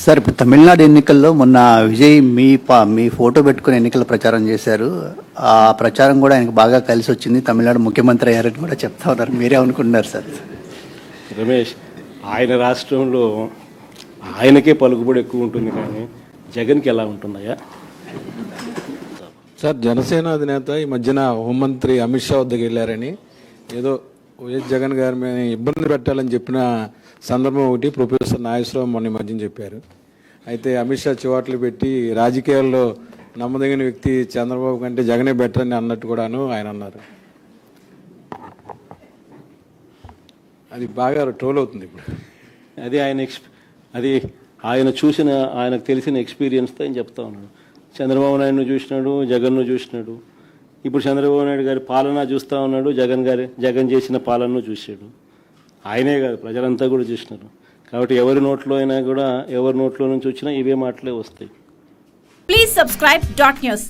Sir ఇప్పుడు తమిళనాడు ఎన్నికల్లో మొన్న విజయ్ మీ ఫోటో పెట్టుకుని ఎన్నికల ప్రచారం చేశారు. ఆ ప్రచారం కూడా ఆయనకు బాగా కలిసి వచ్చింది. తమిళనాడు ముఖ్యమంత్రి అయ్యారని కూడా చెప్తా ఉన్నారు. మీరే అనుకుంటున్నారు సార్? రమేష్, ఆయన రాష్ట్రంలో ఆయనకే పలుకుబడి ఎక్కువ ఉంటుంది, కానీ జగన్కి ఎలా ఉంటుందయ్యా? సార్, జనసేన అధినేత ఈ మధ్యన హోంమంత్రి అమిత్ షా వద్దకు వెళ్ళారని ఏదో వైఎస్ జగన్ గారి మీద ఇబ్బంది పెట్టాలని చెప్పిన సందర్భం ఒకటి ప్రొఫెసర్ నాగేశ్వరరావు మొన్న మధ్యన చెప్పారు. అయితే అమిత్ షా చివాట్లు పెట్టి రాజకీయాల్లో నమ్మదగిన వ్యక్తి చంద్రబాబు కంటే జగనే బెటర్ అని అన్నట్టు కూడాను ఆయన అన్నారు. అది బాగా ట్రోల్ అవుతుంది ఇప్పుడు. అది ఆయన చూసిన, ఆయనకు తెలిసిన ఎక్స్పీరియన్స్తో ఆయన చెప్తా ఉన్నాడు. చంద్రబాబు నాయుడును చూసినాడు, జగన్ను చూసినాడు. ఇప్పుడు చంద్రబాబు నాయుడు గారి పాలన చూస్తూ ఉన్నాడు, జగన్ చేసిన పాలనను చూశాడు. ఆయనే కాదు, ప్రజలంతా కూడా చూసినారు. కాబట్టి ఎవరి నోట్లో అయినా కూడా, ఎవరి నోట్లో నుంచి వచ్చినా ఇవే మాటలే వస్తాయి. Please subscribe .news.